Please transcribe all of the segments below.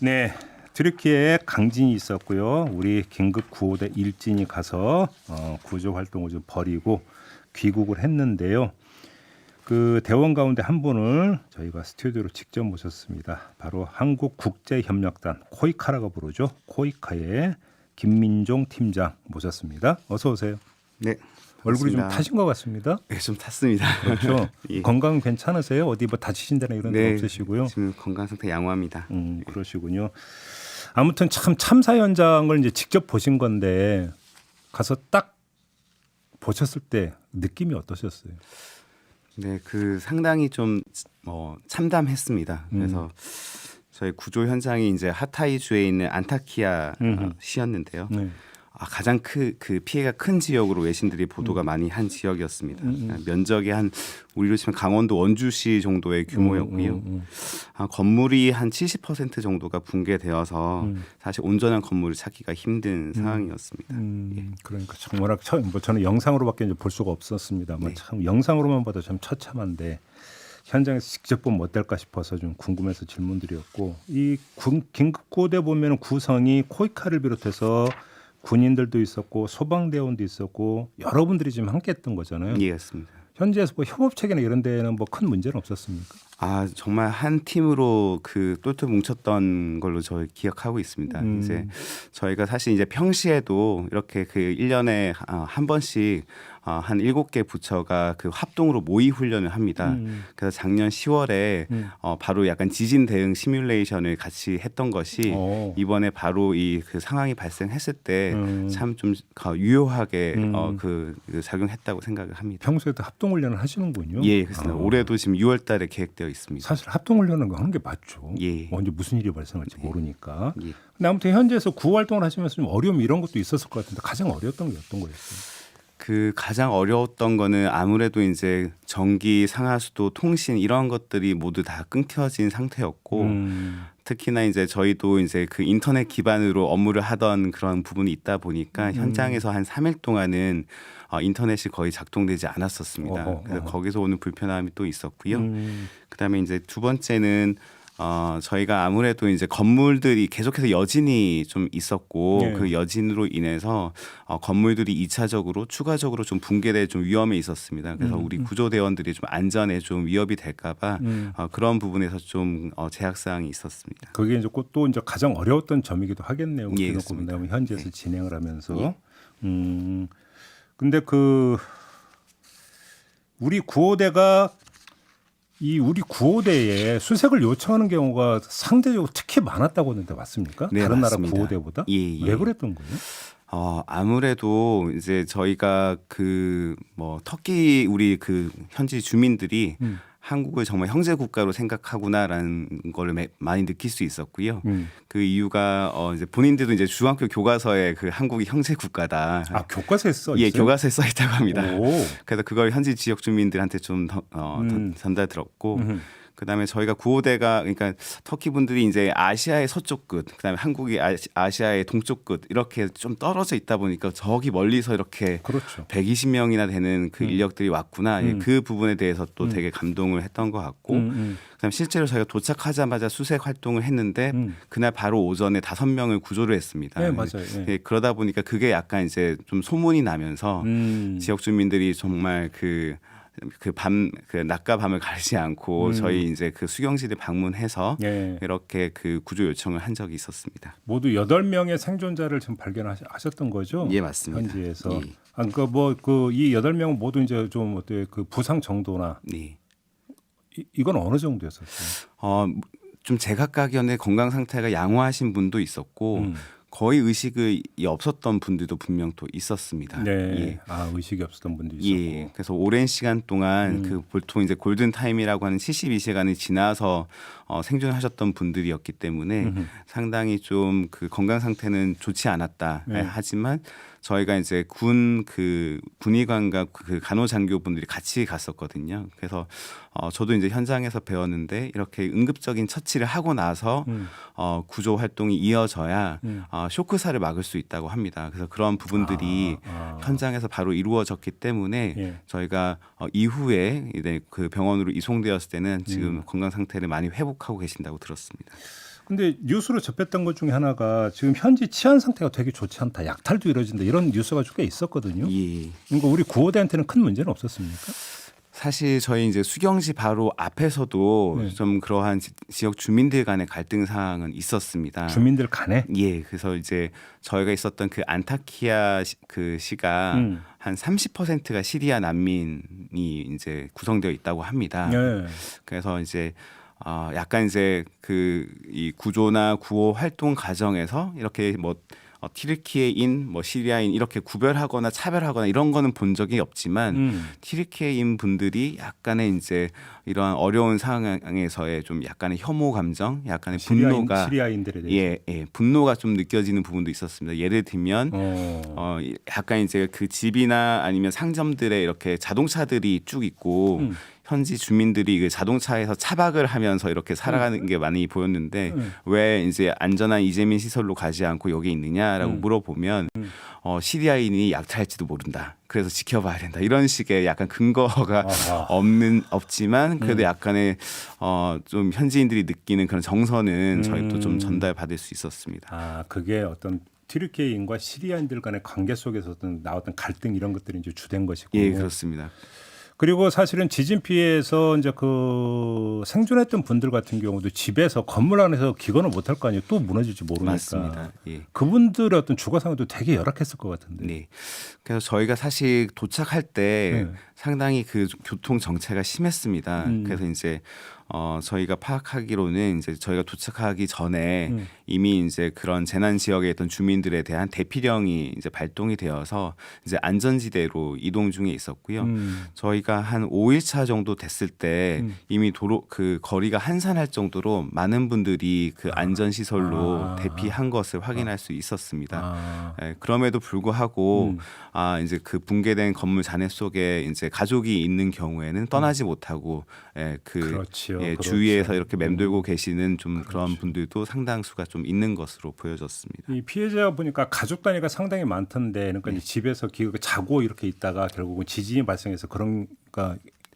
네, 튀르키예에 강진이 있었고요. 우리 긴급 구호대 일진이 가서 구조 활동을 좀 벌이고 귀국을 했는데요. 그 대원 가운데 한 분을 저희가 스튜디오로 직접 모셨습니다. 바로 한국국제협력단 코이카라고 부르죠. 코이카의 김민종 팀장 모셨습니다. 어서 오세요. 네. 얼굴이 좀 반갑습니다. 타신 것 같습니다. 네, 좀 탔습니다. 그렇죠. 예. 건강 괜찮으세요? 어디 뭐 다치신 데나 이런 데 네, 없으시고요. 지금 건강 상태 양호합니다. 그러시군요. 아무튼 참 참사 현장을 이제 직접 보신 건데 가서 딱 보셨을 때 느낌이 어떠셨어요? 네, 그 상당히 좀 참담했습니다. 그래서 저희 구조 현장이 이제 하타이주에 있는 안타키아 시였는데요. 네. 가장 그 피해가 큰 지역으로 외신들이 보도가 많이 한 지역이었습니다. 면적이 한 우리로 치면 강원도 원주시 정도의 규모였고요. 건물이 한 70% 정도가 붕괴되어서 사실 온전한 건물을 찾기가 힘든 상황이었습니다. 예. 그러니까 정말 뭐 저는 영상으로밖에 이제 볼 수가 없었습니다만 네. 참 영상으로만 봐도 참 처참한데 현장에서 직접 보면 어떨까 싶어서 좀 궁금해서 질문드렸고 이 긴급구호대 보면 구성이 코이카를 비롯해서 군인들도 있었고 소방대원도 있었고 여러분들이 지금 함께했던 거잖아요. 예, 맞습니다. 현지에서 뭐 협업 체계나 이런 데는 뭐 큰 문제는 없었습니까? 정말 한 팀으로 그 똘똘 뭉쳤던 걸로 저희 기억하고 있습니다. 이제 저희가 사실 이제 평시에도 이렇게 그 1년에 한 번씩 한 7개 부처가 그 합동으로 모의 훈련을 합니다. 그래서 작년 10월에 바로 약간 지진 대응 시뮬레이션을 같이 했던 것이 이번에 바로 이 그 상황이 발생했을 때 참 좀 유효하게 그 작용했다고 생각을 합니다. 평소에도 합동 훈련을 하시는군요. 예, 그렇습니다. 올해도 지금 6월달에 계획되어 있습니다. 사실 합동 훈련은 하는 게 맞죠. 예. 언제 무슨 일이 발생할지 모르니까. 예. 근데 아무튼 현지에서 구호 활동을 하시면서 좀 어려움 이런 것도 있었을 것 같은데 가장 어려웠던 게 어떤 거였어요? 그 가장 어려웠던 거는 아무래도 이제 전기, 상하수도, 통신 이런 것들이 모두 다 끊겨진 상태였고 특히나 이제 저희도 이제 그 인터넷 기반으로 업무를 하던 그런 부분이 있다 보니까 현장에서 한 3일 동안은 인터넷이 거의 작동되지 않았었습니다. 그래서 거기서 오는 불편함이 또 있었고요. 그다음에 이제 두 번째는 저희가 아무래도 이제 건물들이 계속해서 여진이 좀 있었고 네. 그 여진으로 인해서 건물들이 2차적으로 추가적으로 좀 붕괴될 좀 위험에 있었습니다. 그래서 우리 구조대원들이 좀 안전에 좀 위협이 될까봐 그런 부분에서 좀 제약 사항이 있었습니다. 그게 이제 또 이제 가장 어려웠던 점이기도 하겠네요. 예, 그렇게 그렇습니다. 본다면 현지에서 네. 진행을 하면서. 예. 근데 그 우리 구호대가 우리 구호대에 수색을 요청하는 경우가 상대적으로 특히 많았다고 하는데 맞습니까? 네, 다른 맞습니다. 나라 구호대보다? 예, 예. 왜 그랬던 거예요? 아무래도 이제 저희가 그 터키 우리 그 현지 주민들이 한국을 정말 형제 국가로 생각하구나라는 걸 많이 느낄 수 있었고요. 그 이유가 이제 본인들도 이제 중학교 교과서에 그 한국이 형제 국가다. 교과서에 써 있어요? 예, 교과서에 써 있다고 합니다. 오. 그래서 그걸 현지 지역 주민들한테 좀 전달 들었고. 그다음에 저희가 구호대가 그러니까 터키 분들이 이제 아시아의 서쪽 끝, 그다음에 한국이 아시아의 동쪽 끝 이렇게 좀 떨어져 있다 보니까 저기 멀리서 이렇게 그렇죠. 120명이나 되는 그 인력들이 왔구나. 그 부분에 대해서 또 되게 감동을 했던 것 같고 그다음에 실제로 저희가 도착하자마자 수색 활동을 했는데 그날 바로 오전에 5명을 구조를 했습니다. 네, 맞아요. 네. 예, 그러다 보니까 그게 약간 이제 좀 소문이 나면서 지역 주민들이 정말 그 낮과 밤을 가리지 않고 저희 이제 그 수경지를 방문해서 예. 이렇게 그 구조 요청을 한 적이 있었습니다. 모두 8명의 생존자를 지금 발견하셨던 거죠? 예, 맞습니다. 현지에서. 예. 그러니까 이 8명은 모두 이제 좀 어때 그 부상 정도나 네. 이건 어느 정도였었어요? 좀 제각각연의 건강 상태가 양호하신 분도 있었고 거의 의식이 없었던 분들도 분명 또 있었습니다. 네. 예. 의식이 없었던 분도 있었고. 예. 그래서 오랜 시간 동안 그 보통 이제 골든 타임이라고 하는 72시간이 지나서 생존하셨던 분들이었기 때문에 상당히 좀 그 건강 상태는 좋지 않았다. 네. 하지만 저희가 이제 군의관과 그 간호장교분들이 같이 갔었거든요. 그래서 저도 이제 현장에서 배웠는데 이렇게 응급적인 처치를 하고 나서 구조 활동이 이어져야 쇼크사를 막을 수 있다고 합니다. 그래서 그런 부분들이 현장에서 바로 이루어졌기 때문에 예. 저희가 이후에 이제 그 병원으로 이송되었을 때는 지금 건강 상태를 많이 회복하고 계신다고 들었습니다. 근데 뉴스로 접했던 것 중에 하나가 지금 현지 치안 상태가 되게 좋지 않다. 약탈도 이루어진다. 이런 뉴스가 꽤 있었거든요. 예. 그러니까 우리 구호대한테는 큰 문제는 없었습니까? 사실 저희 이제 수경지 바로 앞에서도 네. 좀 그러한 지역 주민들 간의 갈등 사항은 있었습니다. 주민들 간에 예, 그래서 이제 저희가 있었던 그 안타키아 그 시가 한 30%가 시리아 난민이 이제 구성되어 있다고 합니다. 네. 그래서 이제 약간 이제 그 이 구조나 구호 활동 과정에서 이렇게 뭐 튀르키예인 뭐 시리아인 이렇게 구별하거나 차별하거나 이런 거는 본 적이 없지만 튀르키예인 분들이 약간의 이제 이러한 어려운 상황에서의 좀 약간의 혐오 감정, 약간의 분노가 시리아인들에 대해서 분노가 좀 느껴지는 부분도 있었습니다. 예를 들면 약간 이제 그 집이나 아니면 상점들에 이렇게 자동차들이 쭉 있고 현지 주민들이 그 자동차에서 차박을 하면서 이렇게 살아가는 게 많이 보였는데 왜 이제 안전한 이재민 시설로 가지 않고 여기 있느냐라고 물어보면 시리아인이 약탈할지도 모른다. 그래서 지켜봐야 된다. 이런 식의 약간 근거가 없지만 그래도 약간의 좀 현지인들이 느끼는 그런 정서는 저희도 좀 전달받을 수 있었습니다. 아, 그게 어떤 튀르키예인과 시리아인들 간의 관계 속에서 나왔던 갈등 이런 것들이 이제 주된 것이고. 예, 그렇습니다. 그리고 사실은 지진 피해에서 이제 그 생존했던 분들 같은 경우도 집에서 건물 안에서 기거는 못할 거 아니에요. 또 무너질지 모르니까. 맞습니다. 예. 그분들의 어떤 주거 상황도 되게 열악했을 것 같은데. 네. 그래서 저희가 사실 도착할 때 상당히 그 교통 정체가 심했습니다. 그래서 이제 저희가 파악하기로는 이제 저희가 도착하기 전에 이미 이제 그런 재난 지역에 있던 주민들에 대한 대피령이 이제 발동이 되어서 이제 안전지대로 이동 중에 있었고요. 저희가 한 5일차 정도 됐을 때 이미 도로 그 거리가 한산할 정도로 많은 분들이 그 안전시설로 대피한 것을 확인할 수 있었습니다. 예, 그럼에도 불구하고 이제 그 붕괴된 건물 잔해 속에 이제 가족이 있는 경우에는 떠나지 못하고 그렇지요. 예, 그렇죠. 주위에서 이렇게 맴돌고 계시는 좀 그런 그렇죠. 분들도 상당수가 좀 있는 것으로 보여졌습니다. 이 피해자 보니까 가족 단위가 상당히 많던데, 그러니까 이제 집에서 자고 이렇게 있다가 결국은 지진이 발생해서 그런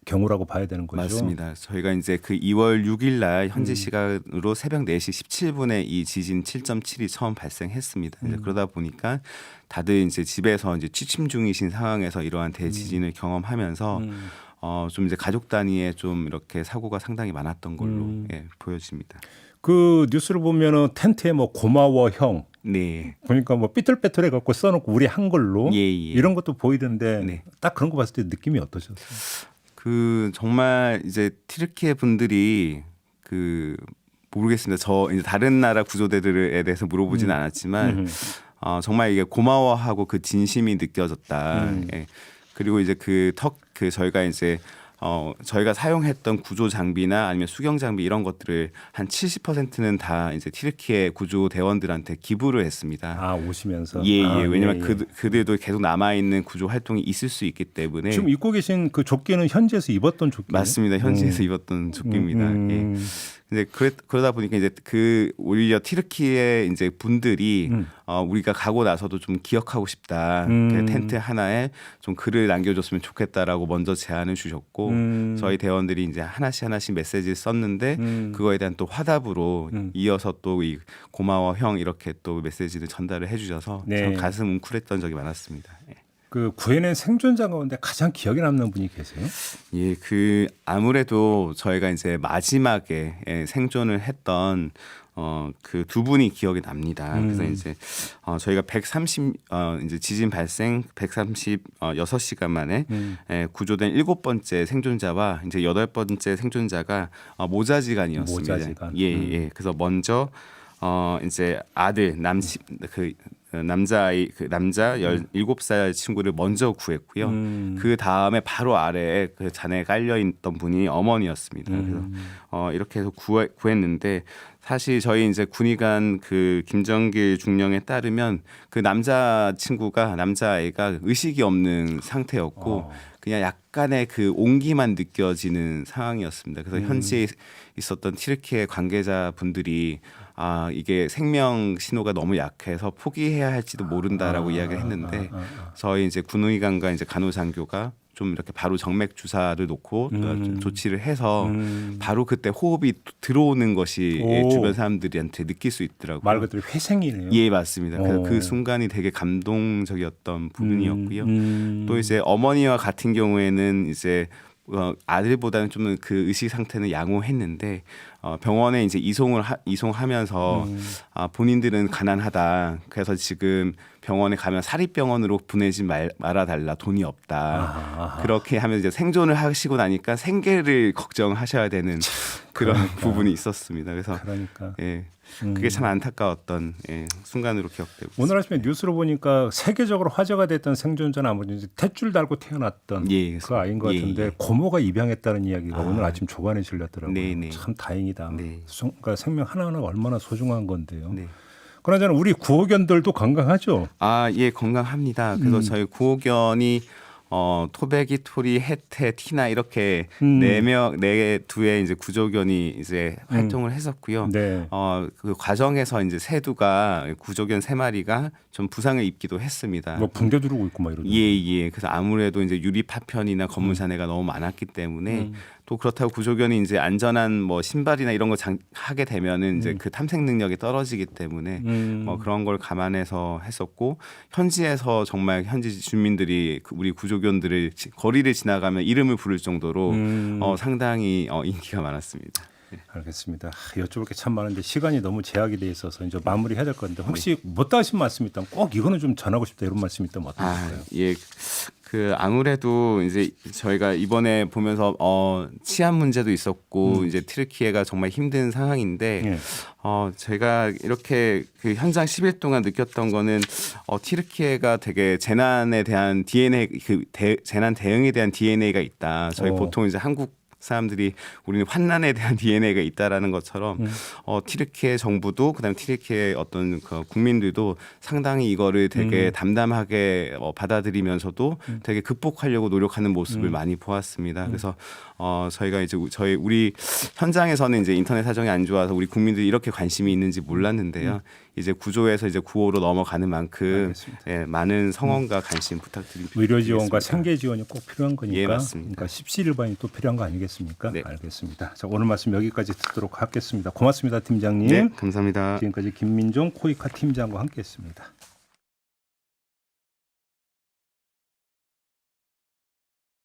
경우라고 봐야 되는 거죠. 맞습니다. 저희가 이제 그 2월 6일 날 현지 시간으로 새벽 4시 17분에 이 지진 7.7이 처음 발생했습니다. 이제 그러다 보니까 다들 이제 집에서 이제 취침 중이신 상황에서 이러한 대지진을 경험하면서 좀 이제 가족 단위의 좀 이렇게 사고가 상당히 많았던 걸로 보여집니다. 그 뉴스를 보면은 텐트에 뭐 고마워 형, 네. 그러니까 뭐 삐뚤빼뚤해 갖고 써놓고 우리 한글로 이런 것도 보이던데 네. 딱 그런 거 봤을 때 느낌이 어떠셨어요? 그 정말 이제 튀르키예 분들이 그 모르겠습니다. 저 이제 다른 나라 구조대들에 대해서 물어보지는 않았지만 정말 이게 고마워하고 그 진심이 느껴졌다. 예. 그리고 이제 그 저희가 이제 저희가 사용했던 구조 장비나 아니면 수경 장비 이런 것들을 한 70%는 다 이제 튀르키예 구조 대원들한테 기부를 했습니다. 아, 오시면서. 예. 왜냐면 그들도 계속 남아 있는 구조 활동이 있을 수 있기 때문에. 지금 입고 계신 그 조끼는 현지에서 입었던 조끼. 맞습니다. 현지에서 입었던 조끼입니다. 예. 근데 그러다 보니까 이제 오히려 튀르키예 이제 분들이 우리가 가고 나서도 좀 기억하고 싶다. 그 텐트 하나에 좀 글을 남겨줬으면 좋겠다라고 먼저 제안을 주셨고 저희 대원들이 이제 하나씩 메시지를 썼는데 그거에 대한 또 화답으로 이어서 또 이 고마워 형 이렇게 또 메시지를 전달을 해주셔서 참 가슴 웅크랬던 적이 많았습니다. 예. 그 구해낸 생존자 가운데 가장 기억에 남는 분이 계세요? 예, 그 아무래도 저희가 이제 마지막에 생존을 했던 그 두 분이 기억이 납니다. 그래서 이제 저희가 이제 지진 발생 136시간 만에 구조된 7번째 생존자와 이제 8번째 생존자가 모자지간이었습니다. 모자지간. 예. 그래서 먼저 이제 아들 남자 17살 친구를 먼저 구했고요. 그 다음에 바로 아래에 그 잔해에 깔려 있던 분이 어머니였습니다. 그래서 이렇게 해서 구했는데 사실 저희 이제 군의관 그 김정길 중령에 따르면 그 남자아이가 의식이 없는 상태였고 그냥 약간의 그 온기만 느껴지는 상황이었습니다. 그래서 현지에 있었던 튀르키예 관계자분들이 이게 생명 신호가 너무 약해서 포기해야 할지도 모른다라고 이야기를 했는데 저희 이제 군의관과 이제 간호장교가 좀 이렇게 바로 정맥 주사를 놓고 좀 조치를 해서 바로 그때 호흡이 들어오는 것이 오. 주변 사람들한테 느낄 수 있더라고요. 말 그대로 회생이네요. 예, 맞습니다. 그래서 오. 그 순간이 되게 감동적이었던 부분이었고요. 또 이제 어머니와 같은 경우에는 이제 아들보다는 좀 그 의식 상태는 양호했는데 병원에 이제 이송하면서 본인들은 가난하다. 그래서 지금 병원에 가면 사립병원으로 보내지 말아달라. 돈이 없다. 아하. 그렇게 하면 이제 생존을 하시고 나니까 생계를 걱정하셔야 되는 그런 부분이 있었습니다. 그래서 그러니까 예, 그게 참 안타까웠던 순간으로 기억되고 오늘 아침에 뉴스로 보니까 세계적으로 화제가 됐던 생존자는 아무래도 이제 탯줄 달고 태어났던 예, 그 아이인 것 예, 같은데 예. 고모가 입양했다는 이야기가 오늘 아침 조간에 실렸더라고요. 네, 네. 참 다행이다. 네. 그러니까 생명 하나하나가 얼마나 소중한 건데요. 네. 그나저나 우리 구호견들도 건강하죠. 아, 예, 건강합니다. 그래서 저희 구호견이 토베기, 토리, 해태, 티나 이렇게 네 두의 이제 구조견이 이제 활동을 했었고요. 네. 그 과정에서 이제 세두가 구조견 3마리가 좀 부상을 입기도 했습니다. 뭐 붕대 두르고 있고 막 이러던데. 예, 예. 그래서 아무래도 이제 유리 파편이나 검은 사내가 너무 많았기 때문에 또 그렇다고 구조견이 이제 안전한 뭐 신발이나 이런 거 하게 되면은 이제 그 탐색 능력이 떨어지기 때문에 그런 걸 감안해서 했었고 현지에서 정말 현지 주민들이 우리 구조견들을 거리를 지나가면 이름을 부를 정도로 상당히 인기가 많았습니다. 알겠습니다. 여쭤볼 게 참 많은데 시간이 너무 제약이 돼 있어서 이제 마무리해야 될 건데 혹시 못다 하신 말씀 있다면 꼭 이거는 좀 전하고 싶다 이런 말씀 있다면 어떨까요? 예. 그 아무래도 이제 저희가 이번에 보면서 치안 문제도 있었고 이제 튀르키예가 정말 힘든 상황인데 예. 제가 이렇게 그 현장 10일 동안 느꼈던 거는 튀르키예가 되게 재난에 대한 DNA 재난 대응에 대한 DNA가 있다. 저희 보통 이제 한국 사람들이 우리는 환난에 대한 DNA가 있다라는 것처럼 튀르키예 정부도 그다음에 튀르키예 어떤 그 국민들도 상당히 이거를 되게 담담하게 받아들이면서도 되게 극복하려고 노력하는 모습을 많이 보았습니다. 그래서 저희가 이제 우리 현장에서는 이제 인터넷 사정이 안 좋아서 우리 국민들이 이렇게 관심이 있는지 몰랐는데요. 이제 구조에서 이제 구호로 넘어가는 만큼 많은 성원과 관심 부탁드립니다. 의료 지원과 생계 지원이 꼭 필요한 거니까. 예, 맞습니다. 그러니까 십시일반이 또 필요한 거 아니겠습니까? 네. 알겠습니다. 자, 오늘 말씀 여기까지 듣도록 하겠습니다. 고맙습니다, 팀장님. 네, 감사합니다. 지금까지 김민종 코이카 팀장과 함께했습니다.